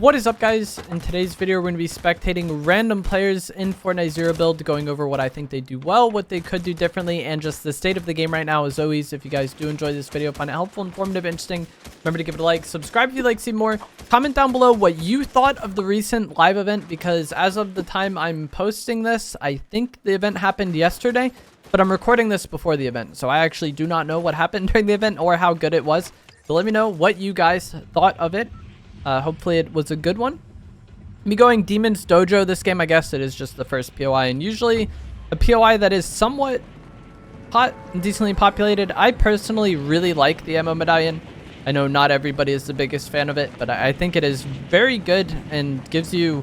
What is up, guys? In today's video, we're going to be spectating random players in Fortnite Zero build, going over what I think they do well, what they could do differently, and just the state of the game right now. As always, if you guys do enjoy this video, find it helpful, informative, interesting, remember to give it a like, subscribe if you'd like to see more, comment down below what you thought of the recent live event, because as of the time I'm posting this, I think the event happened yesterday, but I'm recording this before the event, so I actually do not know what happened during the event or how good it was. So let me know what you guys thought of it. Hopefully it was a good one. Me going Demon's Dojo this game, I guess it is just the first POI, and usually a POI that is somewhat hot and decently populated. I personally really like the ammo medallion. I know not everybody is the biggest fan of it, but I think it is very good and gives you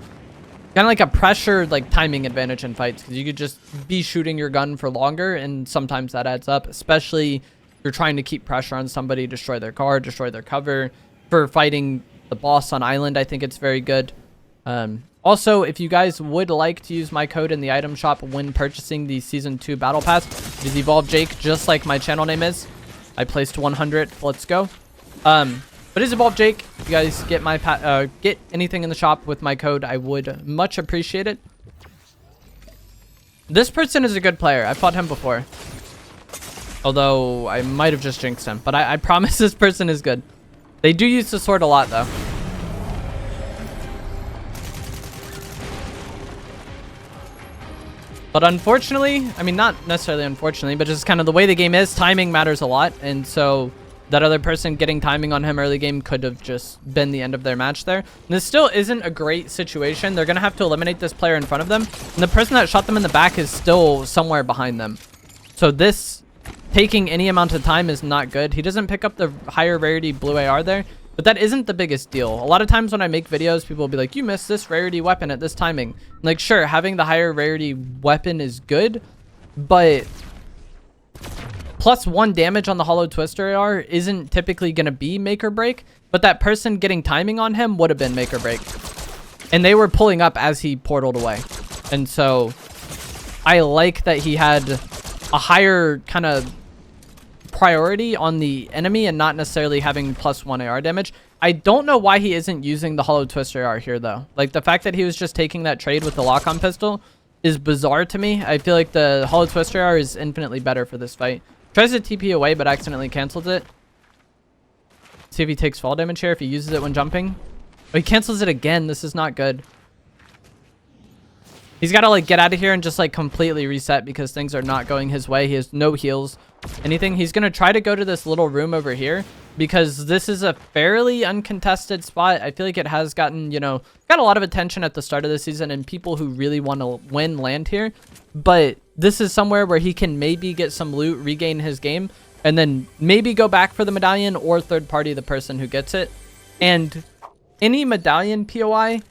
kind of like a pressure, like timing advantage in fights, because you could just be shooting your gun for longer, and sometimes that adds up, especially if you're trying to keep pressure on somebody, destroy their car, destroy their cover. For fighting the boss on island, I think it's very good. Also, if you guys would like to use my code in the item shop when purchasing the season 2 battle pass, it is Evolve Jake, just like my channel name is. I placed 100. Let's go. But it is Evolve Jake. If you guys get my get anything in the shop with my code, I would much appreciate it. This person is a good player. I fought him before, although I might have just jinxed him, but I promise this person is good. They do use the sword a lot, though. But unfortunately, I mean, not necessarily unfortunately, but just kind of the way the game is, timing matters a lot. And so that other person getting timing on him early game could have just been the end of their match there. And this still isn't a great situation. They're going to have to eliminate this player in front of them. And the person that shot them in the back is still somewhere behind them. So this taking any amount of time is not good. He doesn't pick up the higher rarity blue AR there, but that isn't the biggest deal. A lot of times when I make videos, people will be like, you missed this rarity weapon at this timing. I'm like, sure, having the higher rarity weapon is good, but +1 damage on the hollow twister AR isn't typically going to be make or break, but that person getting timing on him would have been make or break. And they were pulling up as he portaled away. And so I like that he had a higher kind of priority on the enemy and not necessarily having +1 AR damage. I don't know why he isn't using the hollow twister AR here, though. Like, the fact that he was just taking that trade with the lock-on pistol is bizarre to me. I feel like the hollow twister AR is infinitely better for this fight. Tries to TP away, but accidentally cancels it. See if he takes fall damage here, if he uses it when jumping. Oh, he cancels it again. This is not good. He's got to, like, get out of here and just, like, completely reset because things are not going his way. He has no heals, anything. He's going to try to go to this little room over here because this is a fairly uncontested spot. I feel like it has gotten, you know, got a lot of attention at the start of the season, and people who really want to win land here. But this is somewhere where he can maybe get some loot, regain his game, and then maybe go back for the medallion or third party the person who gets it. And any medallion POI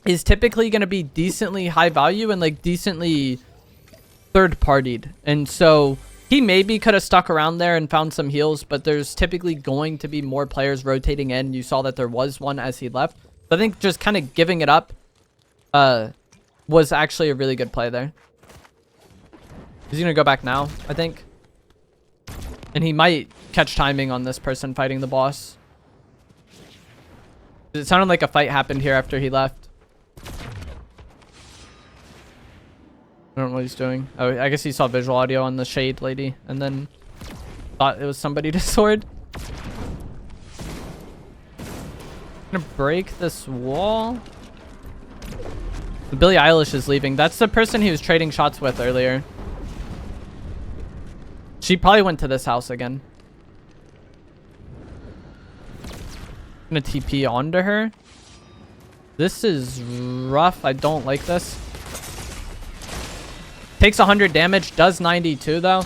is typically going to be decently high value and like decently third partied. And so he maybe could have stuck around there and found some heals, but there's typically going to be more players rotating in. You saw that there was one as he left. So I think just kind of giving it up was actually a really good play there. He's going to go back now, I think. And he might catch timing on this person fighting the boss. It sounded like a fight happened here after he left. I don't know what he's doing. Oh, I guess he saw visual audio on the shade lady and then thought it was somebody to sword. I'm gonna break this wall. Billie Eilish is leaving. That's the person he was trading shots with earlier. She probably went to this house again. I'm gonna TP onto her. This is rough. I don't like this. Takes 100 damage, does 92 though.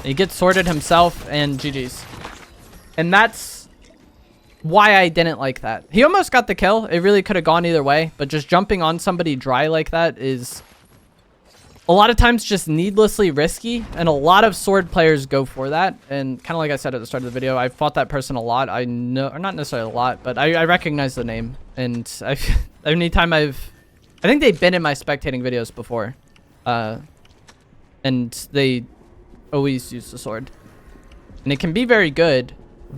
He gets sorted himself, and GG's. And that's why I didn't like that. He almost got the kill. It really could have gone either way, but just jumping on somebody dry like that is a lot of times just needlessly risky, and a lot of sword players go for that. And kind of like I said at the start of the video, I fought that person a lot. I know, or not necessarily a lot, but I recognize the name. And anytime I think they've been in my spectating videos before. And they always use the sword. And it can be very good,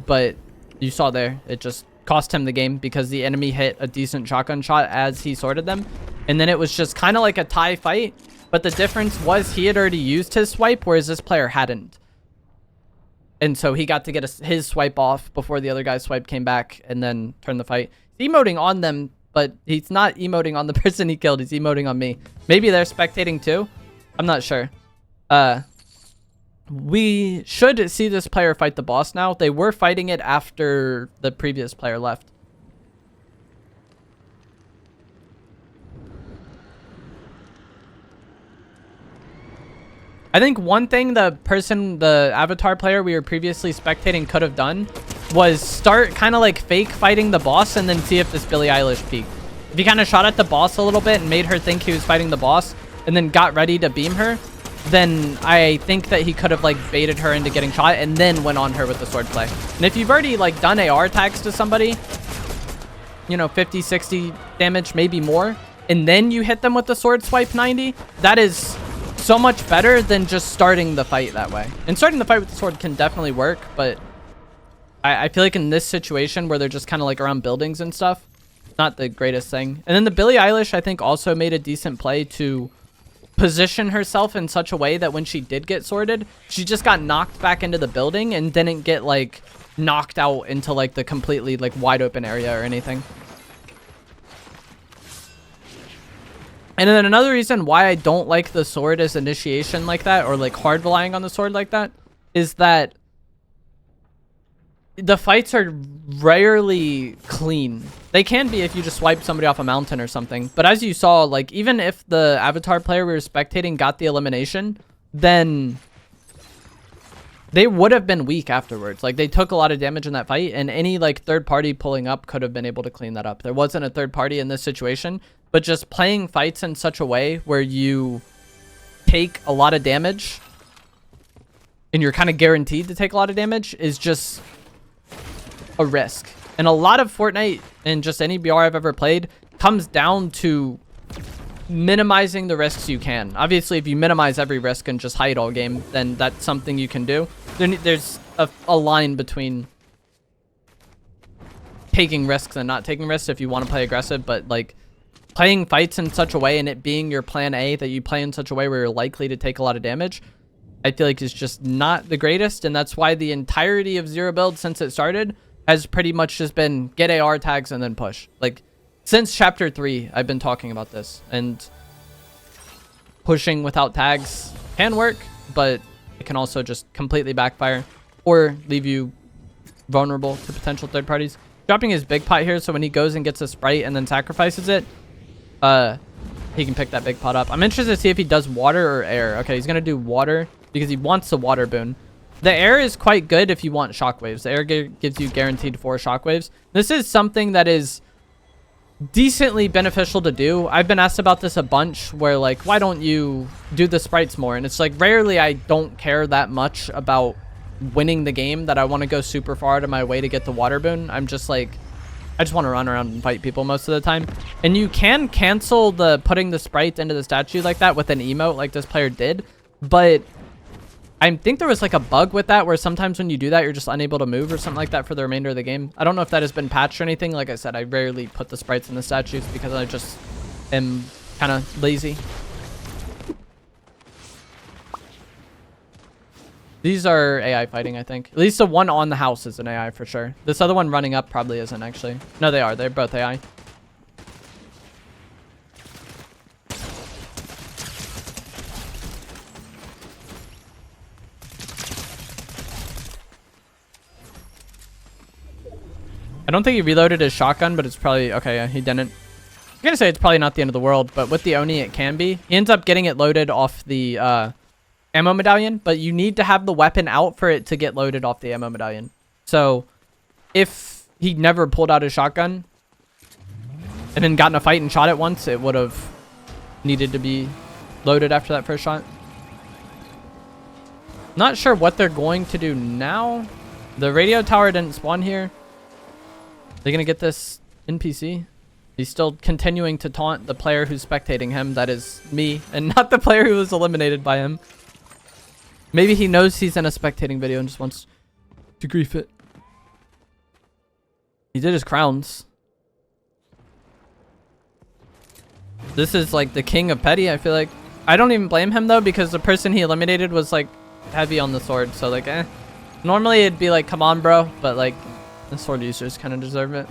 but you saw there, it just cost him the game because the enemy hit a decent shotgun shot as he sorted them. And then it was just kind of like a tie fight. But the difference was he had already used his swipe, whereas this player hadn't. And so he got to get his swipe off before the other guy's swipe came back and then turn the fight. He's emoting on them, but he's not emoting on the person he killed. He's emoting on me. Maybe they're spectating too. I'm not sure. We should see this player fight the boss now. They were fighting it after the previous player left. I think one thing the avatar player we were previously spectating could have done was start kind of like fake fighting the boss and then see if this Billie Eilish peeked. If he kind of shot at the boss a little bit and made her think he was fighting the boss and then got ready to beam her, then I think that he could have like baited her into getting shot and then went on her with the sword play. And if you've already like done AR tags to somebody, you know, 50, 60 damage, maybe more, and then you hit them with the sword swipe 90, that is so much better than just starting the fight that way. And starting the fight with the sword can definitely work, but I feel like in this situation where they're just kind of like around buildings and stuff, not the greatest thing. And then the Billie Eilish, I think, also made a decent play to position herself in such a way that when she did get sorted, she just got knocked back into the building and didn't get like knocked out into like the completely like wide open area or anything. And then another reason why I don't like the sword as initiation like that, or like hard relying on the sword like that, is that the fights are rarely clean. They can be if you just swipe somebody off a mountain or something. But as you saw, like even if the avatar player we were spectating got the elimination, then they would have been weak afterwards. Like they took a lot of damage in that fight, and any like third party pulling up could have been able to clean that up. There wasn't a third party in this situation. But just playing fights in such a way where you take a lot of damage and you're kind of guaranteed to take a lot of damage is just a risk. And a lot of Fortnite and just any BR I've ever played comes down to minimizing the risks you can. Obviously, if you minimize every risk and just hide all game, then that's something you can do. There's a line between taking risks and not taking risks if you want to play aggressive, but like playing fights in such a way and it being your plan A that you play in such a way where you're likely to take a lot of damage, I feel like is just not the greatest. And that's why the entirety of Zero Build since it started has pretty much just been get AR tags and then push. Like since chapter 3, I've been talking about this, and pushing without tags can work, but it can also just completely backfire or leave you vulnerable to potential third parties. Dropping his big pot here, so when he goes and gets a sprite and then sacrifices it, he can pick that big pot up. I'm interested to see if he does water or air. Okay, he's gonna do water because he wants the water boon. The air is quite good if you want shockwaves. The air gives you guaranteed 4 shockwaves. This is something that is decently beneficial to do. I've been asked about this a bunch, where like, why don't you do the sprites more? And it's like, rarely I don't care that much about winning the game that I want to go super far out of my way to get the water boon. I'm just like, I just want to run around and fight people most of the time. And you can cancel the putting the sprite into the statue like that with an emote like this player did, but I think there was like a bug with that where sometimes when you do that, you're just unable to move or something like that for the remainder of the game. I don't know if that has been patched or anything. Like I said, I rarely put the sprites in the statues because I just am kind of lazy. These are AI fighting, I think. At least the one on the house is an AI for sure. This other one running up probably isn't actually. No, they are. They're both AI. I don't think he reloaded his shotgun, but it's probably... Okay, yeah, he didn't. I'm going to say it's probably not the end of the world, but with the Oni, it can be. He ends up getting it loaded off the ammo medallion, but you need to have the weapon out for it to get loaded off the ammo medallion. So if he never pulled out his shotgun and then got in a fight and shot it once, it would have needed to be loaded after that first shot. Not sure what they're going to do now. The radio tower didn't spawn here. They're going to get this NPC. He's still continuing to taunt the player who's spectating him. That is me, and not the player who was eliminated by him. Maybe he knows he's in a spectating video and just wants to grief it. He did his crowns. This is like the king of petty, I feel like. I don't even blame him though, because the person he eliminated was like heavy on the sword. So like, normally it'd be like, come on, bro. But like, the sword users kind of deserve it.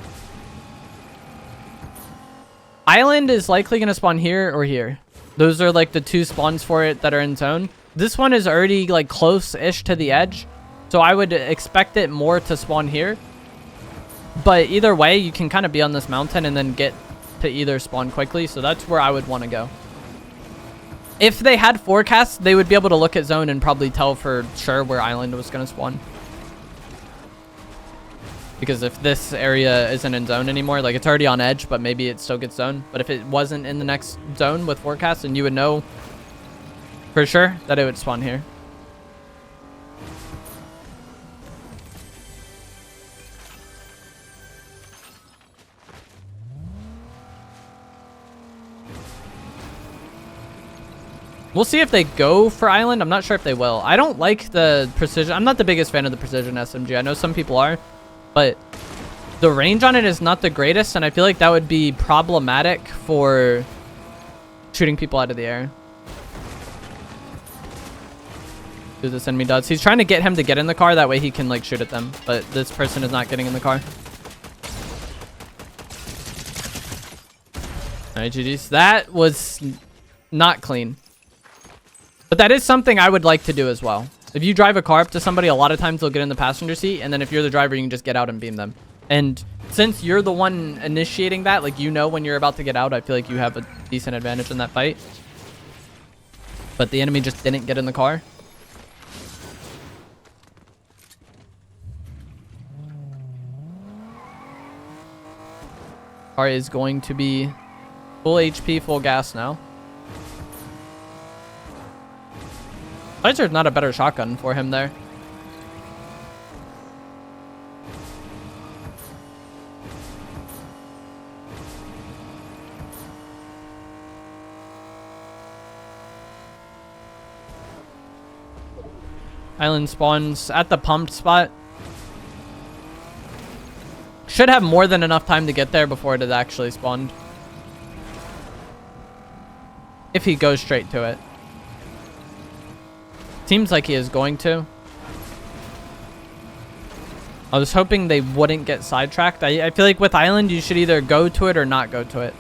Island is likely going to spawn here or here. Those are like the two spawns for it that are in zone. This one is already like close-ish to the edge. So I would expect it more to spawn here. But either way, you can kind of be on this mountain and then get to either spawn quickly. So that's where I would want to go. If they had forecasts, they would be able to look at zone and probably tell for sure where island was going to spawn. Because if this area isn't in zone anymore, like it's already on edge, but maybe it still gets zone. But if it wasn't in the next zone with forecast, then you would know for sure that it would spawn here. We'll see if they go for island. I'm not sure if they will. I don't like the precision. I'm not the biggest fan of the precision SMG. I know some people are, but the range on it is not the greatest, and I feel like that would be problematic for shooting people out of the air. Do this enemy does. He's trying to get him to get in the car. That way he can like shoot at them, but this person is not getting in the car. All right, GG's. That was not clean. But that is something I would like to do as well. If you drive a car up to somebody, a lot of times they'll get in the passenger seat. And then if you're the driver, you can just get out and beam them. And since you're the one initiating that, like, you know when you're about to get out, I feel like you have a decent advantage in that fight. But the enemy just didn't get in the car. Car is going to be full HP, full gas now. Why is there not a better shotgun for him there? Island spawns at the pumped spot. Should have more than enough time to get there before it had actually spawned. If he goes straight to it. Seems like he is going to. I was hoping they wouldn't get sidetracked. I feel like with Island, you should either go to it or not go to it.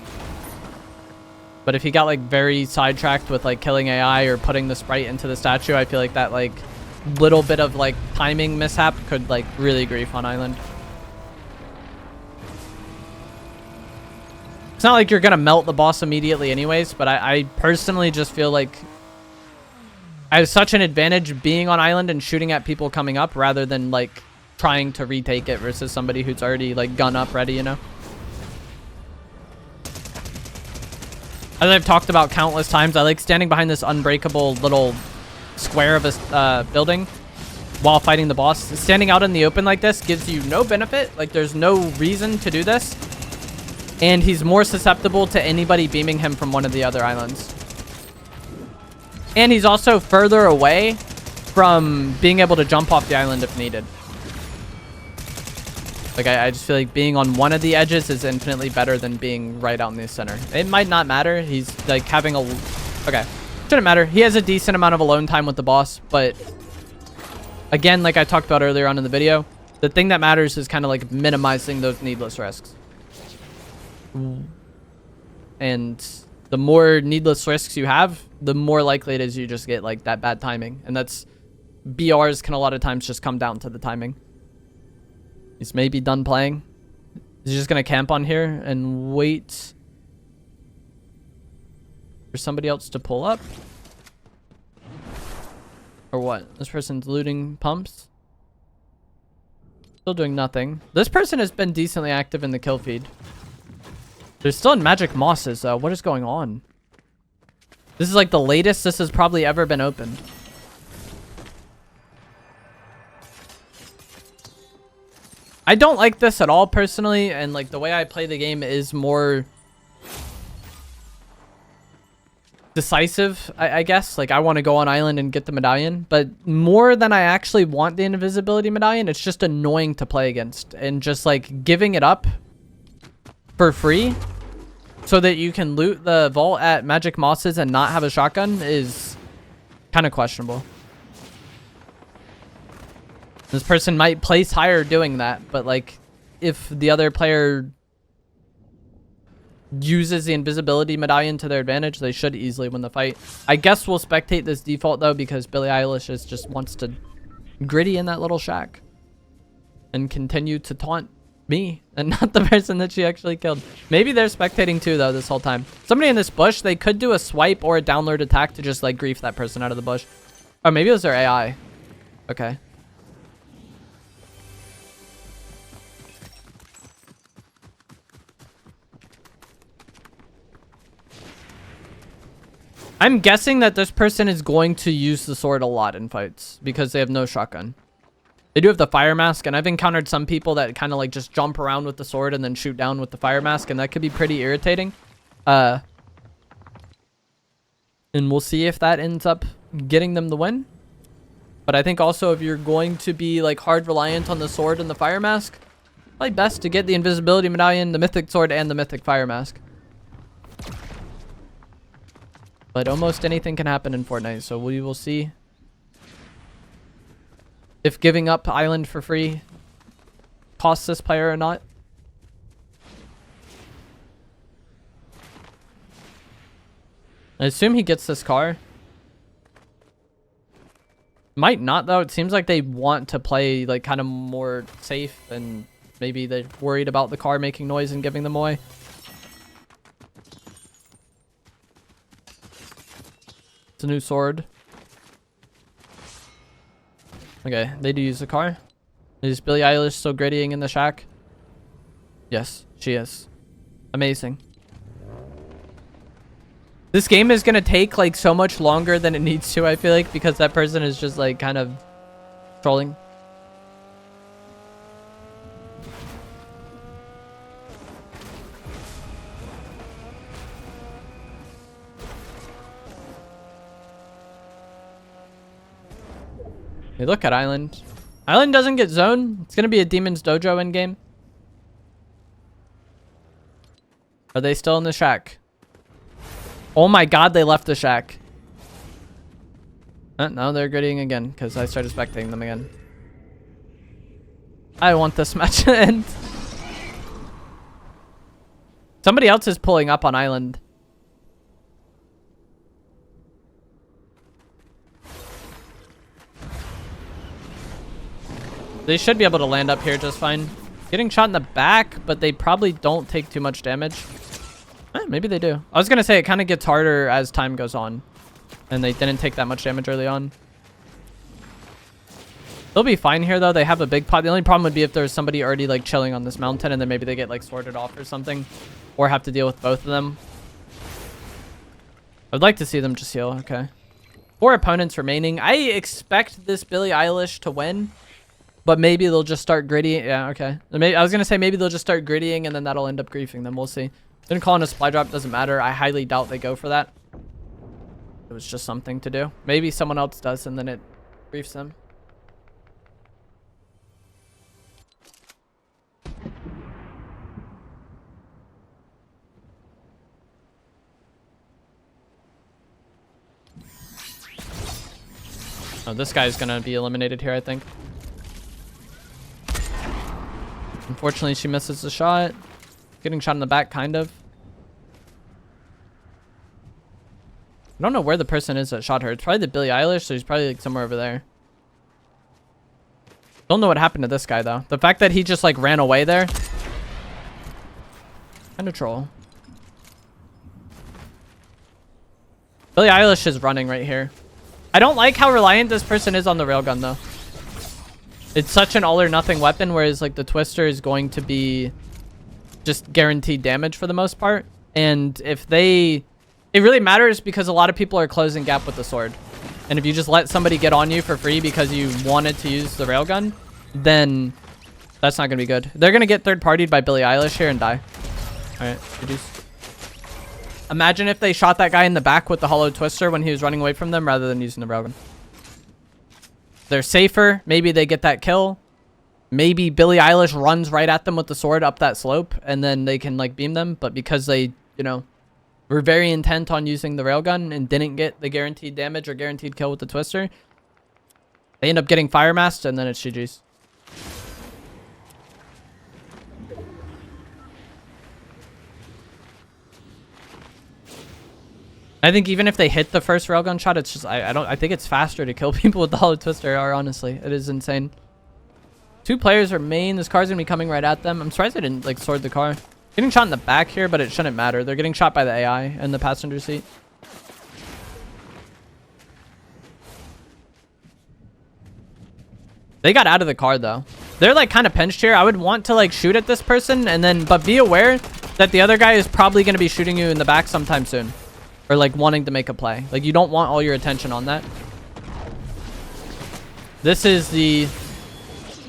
But if he got like very sidetracked with like killing AI or putting the sprite into the statue, I feel like that like little bit of like timing mishap could like really grief on Island. It's not like you're gonna melt the boss immediately anyways, but I personally just feel like I have such an advantage being on island and shooting at people coming up rather than like trying to retake it versus somebody who's already like gun up ready, you know? As I've talked about countless times, I like standing behind this unbreakable little square of a building while fighting the boss. Standing out in the open like this gives you no benefit. Like there's no reason to do this. And he's more susceptible to anybody beaming him from one of the other islands. And he's also further away from being able to jump off the island if needed. Like, I just feel like being on one of the edges is infinitely better than being right out in the center. It might not matter. He's, like, having a... Okay. Shouldn't matter. He has a decent amount of alone time with the boss, but... Again, like I talked about earlier on in the video, the thing that matters is kind of, like, minimizing those needless risks. And... the more needless risks you have, the more likely it is you just get like that bad timing. And that's BRs can a lot of times just come down to the timing. He's maybe done playing. He's just going to camp on here and wait for somebody else to pull up. Or what? This person's looting pumps. Still doing nothing. This person has been decently active in the kill feed. They're still in magic mosses, though. What is going on? This is like the latest this has probably ever been opened. I don't like this at all, personally. And like the way I play the game is more... decisive, I guess. Like, I want to go on island and get the medallion, but more than I actually want the invisibility medallion, it's just annoying to play against, and just like giving it up for free so that you can loot the vault at Magic Mosses and not have a shotgun is kind of questionable. This person might place higher doing that, but like if the other player uses the invisibility medallion to their advantage, they should easily win the fight. I guess we'll spectate this default though, because Billie Eilish just wants to gritty in that little shack and continue to taunt me and not the person that she actually killed. Maybe they're spectating too though this whole time. Somebody in this bush, they could do a swipe or a download attack to just like grief that person out of the bush. Or maybe it was their AI. Okay. I'm guessing that this person is going to use the sword a lot in fights because they have no shotgun. They do have the fire mask, and I've encountered some people that kind of like just jump around with the sword and then shoot down with the fire mask, and that could be pretty irritating. And we'll see if that ends up getting them the win. But I think also if you're going to be like hard reliant on the sword and the fire mask, probably best to get the invisibility medallion, the mythic sword, and the mythic fire mask. But almost anything can happen in Fortnite, so we will see if giving up island for free costs this player or not. I assume he gets this car. Might not though. It seems like they want to play like kind of more safe, and maybe they're worried about the car making noise and giving them away. It's a new sword. Okay, they do use the car. Is Billie Eilish still grittying in the shack? Yes, she is. Amazing. This game is going to take like so much longer than it needs to, I feel like, because that person is just like kind of trolling. Hey, look at Island. Island doesn't get zone. It's going to be a Demon's Dojo in game. Are they still in the shack? Oh my god, they left the shack. No, they're grittying again because I started spectating them again. I want this match to end. Somebody else is pulling up on Island. They should be able to land up here just fine. Getting shot in the back, but they probably don't take too much damage. Maybe they do. I was going to say it kind of gets harder as time goes on. And they didn't take that much damage early on. They'll be fine here, though. They have a big pot. The only problem would be if there's somebody already like chilling on this mountain, and then maybe they get like sorted off or something. Or have to deal with both of them. I'd like to see them just heal. Okay. 4 opponents remaining. I expect this Billie Eilish to win. But maybe they'll just start grittying. Yeah, okay. I was going to say maybe they'll just start grittying and then that'll end up griefing them. We'll see. Didn't call in a supply drop. Doesn't matter. I highly doubt they go for that. It was just something to do. Maybe someone else does and then it griefs them. Oh, this guy's going to be eliminated here, I think. Unfortunately, she misses the shot. Getting shot in the back, kind of. I don't know where the person is that shot her. It's probably the Billie Eilish, so he's probably like somewhere over there. Don't know what happened to this guy, though. The fact that he just like ran away there. Kind of troll. Billie Eilish is running right here. I don't like how reliant this person is on the railgun, though. It's such an all or nothing weapon, whereas like the twister is going to be just guaranteed damage for the most part. And if it really matters because a lot of people are closing gap with the sword. And if you just let somebody get on you for free because you wanted to use the railgun, then that's not going to be good. They're going to get third partied by Billie Eilish here and die. All right, reduce. Imagine if they shot that guy in the back with the hollow twister when he was running away from them rather than using the railgun. They're safer. Maybe they get that kill. Maybe Billie Eilish runs right at them with the sword up that slope and then they can like beam them. But because they, you know, were very intent on using the railgun and didn't get the guaranteed damage or guaranteed kill with the twister, they end up getting fire masked and then it's GG's. I think even if they hit the first railgun shot, it's just I think it's faster to kill people with the hollow twister. Or honestly, it is insane. 2 players remain. This car's gonna be coming right at them. I'm surprised they didn't like sword the car. Getting shot in the back here, but it shouldn't matter. They're getting shot by the AI in the passenger seat. They got out of the car though. They're like kind of pinched here. I would want to like shoot at this person and then, but be aware that the other guy is probably gonna be shooting you in the back sometime soon. Or like wanting to make a play. Like you don't want all your attention on that. This is the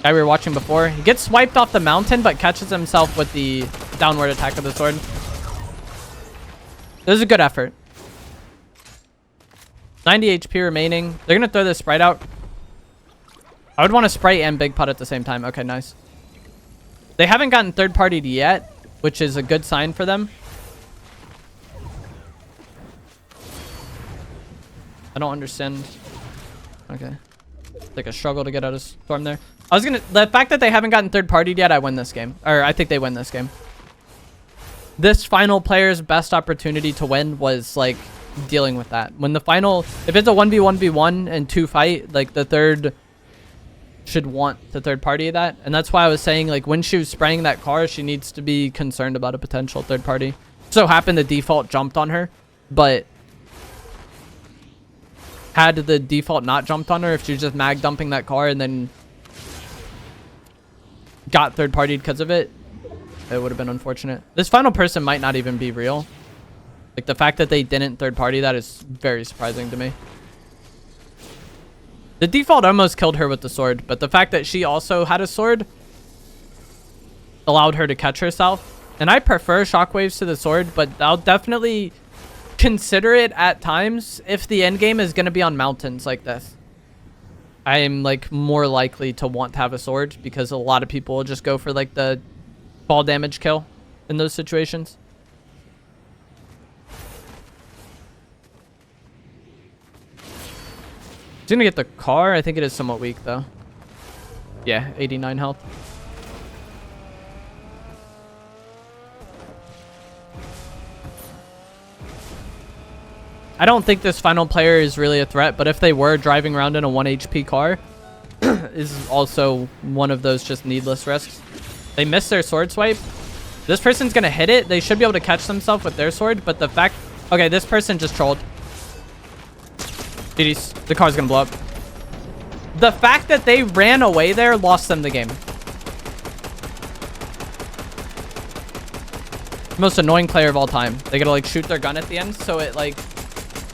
guy we were watching before. He gets swiped off the mountain, but catches himself with the downward attack of the sword. This is a good effort. 90 HP remaining. They're going to throw this Sprite out. I would want to Sprite and Big Pot at the same time. Okay, nice. They haven't gotten third-partied yet, which is a good sign for them. I don't understand. Okay. It's like a struggle to get out of storm there. The fact that they haven't gotten third-partied yet, I win this game. Or I think they win this game. This final player's best opportunity to win was like dealing with that. When the final, if it's a 1v1v1 and 2 fight, like the third should want the third party of that. And that's why I was saying like when she was spraying that car, she needs to be concerned about a potential third party. So happened the default jumped on her, but had the default not jumped on her, if she was just mag dumping that car and then got third partied because of it, it would have been unfortunate. This final person might not even be real. Like the fact that they didn't third party that is very surprising to me. The default almost killed her with the sword, but the fact that she also had a sword allowed her to catch herself. And I prefer shockwaves to the sword, but I'll definitely consider it at times if the end game is going to be on mountains like this. I am like more likely to want to have a sword because a lot of people will just go for like the fall damage kill in those situations. He's gonna get the car. I think it is somewhat weak though. Yeah, 89 health. I don't think this final player is really a threat, but if they were driving around in a 1 HP car, is also one of those just needless risks. They missed their sword swipe. This person's going to hit it. They should be able to catch themselves with their sword, but the fact... Okay, this person just trolled. GG's. The car's going to blow up. The fact that they ran away there lost them the game. Most annoying player of all time. They got to like shoot their gun at the end, so it like...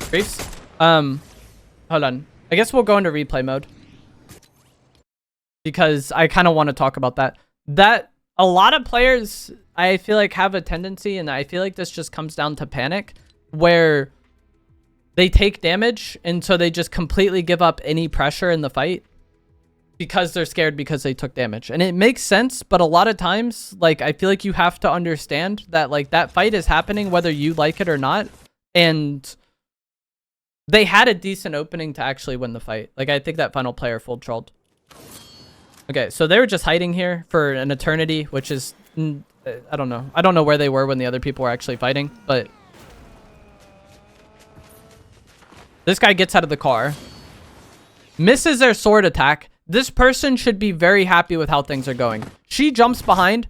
Briefs. Hold on. I guess we'll go into replay mode because I kind of want to talk about that. That a lot of players, I feel like, have a tendency, and I feel like this just comes down to panic, where they take damage and so they just completely give up any pressure in the fight because they're scared because they took damage. And it makes sense, but a lot of times, like, I feel like you have to understand that like that fight is happening whether you like it or not, and they had a decent opening to actually win the fight. Like, I think that final player full trolled. Okay, so they were just hiding here for an eternity, which is... I don't know. I don't know where they were when the other people were actually fighting, but... This guy gets out of the car. Misses their sword attack. This person should be very happy with how things are going. She jumps behind.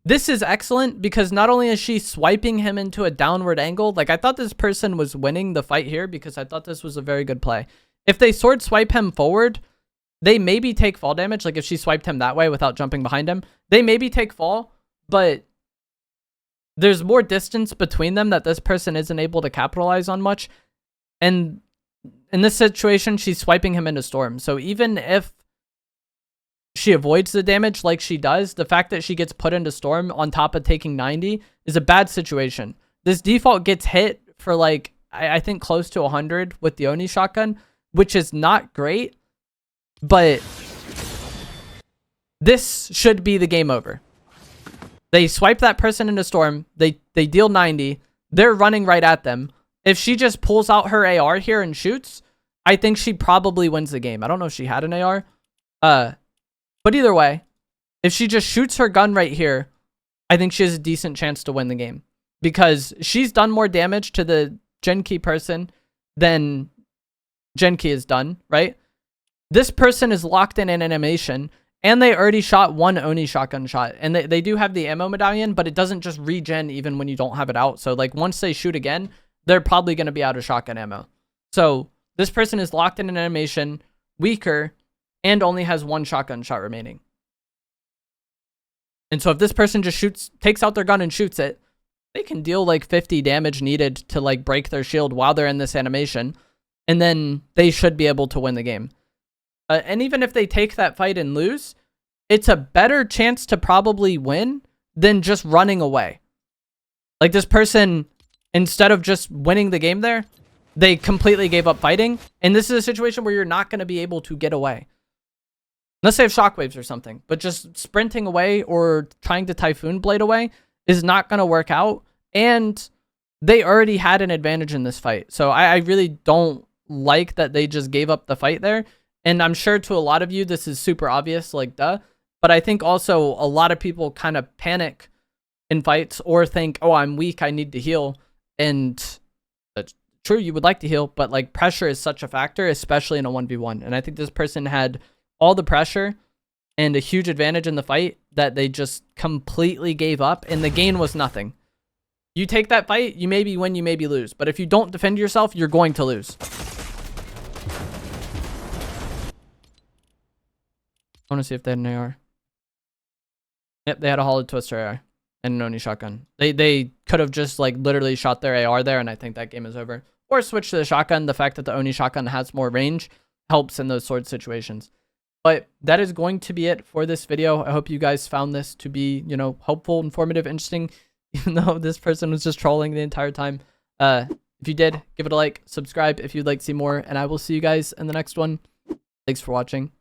This is excellent because not only is she swiping him into a downward angle, like I thought this person was winning the fight here because I thought this was a very good play. If they sword swipe him forward, they maybe take fall damage. Like if she swiped him that way without jumping behind him, they maybe take fall, but there's more distance between them that this person isn't able to capitalize on much. And in this situation, she's swiping him into storm. So even if she avoids the damage like she does, the fact that she gets put into storm on top of taking 90 is a bad situation. This default gets hit for like, I think close to 100 with the Oni shotgun, which is not great, but this should be the game over. They swipe that person into Storm. They deal 90. They're running right at them. If she just pulls out her AR here and shoots, I think she probably wins the game. I don't know if she had an AR. But either way, if she just shoots her gun right here, I think she has a decent chance to win the game. Because she's done more damage to the Genki person than Genki has done, right? This person is locked in an animation, and they already shot one Oni shotgun shot. And they do have the ammo medallion, but it doesn't just regen even when you don't have it out. So, like, once they shoot again, they're probably going to be out of shotgun ammo. So, this person is locked in an animation, weaker, and only has one shotgun shot remaining. And so, if this person just takes out their gun and shoots it, they can deal like 50 damage needed to like break their shield while they're in this animation. And then they should be able to win the game. And even if they take that fight and lose, it's a better chance to probably win than just running away. Like this person, instead of just winning the game there, they completely gave up fighting. And this is a situation where you're not going to be able to get away. Unless they have shockwaves or something. But just sprinting away or trying to Typhoon Blade away is not going to work out. And they already had an advantage in this fight. So I really don't like that they just gave up the fight there. And I'm sure to a lot of you, this is super obvious, like duh. But I think also a lot of people kind of panic in fights or think, oh, I'm weak, I need to heal. And that's true, you would like to heal, but like pressure is such a factor, especially in a 1v1. And I think this person had all the pressure and a huge advantage in the fight that they just completely gave up, and the gain was nothing. You take that fight, you maybe win, you maybe lose. But if you don't defend yourself, you're going to lose. I want to see if they had an AR. Yep, they had a Hollow Twister AR and an Oni shotgun. They could have just like literally shot their AR there, and I think that game is over. Or switch to the shotgun. The fact that the Oni shotgun has more range helps in those sword situations. But that is going to be it for this video. I hope you guys found this to be, you know, helpful, informative, interesting, even though this person was just trolling the entire time. If you did, give it a like, subscribe if you'd like to see more, and I will see you guys in the next one. Thanks for watching.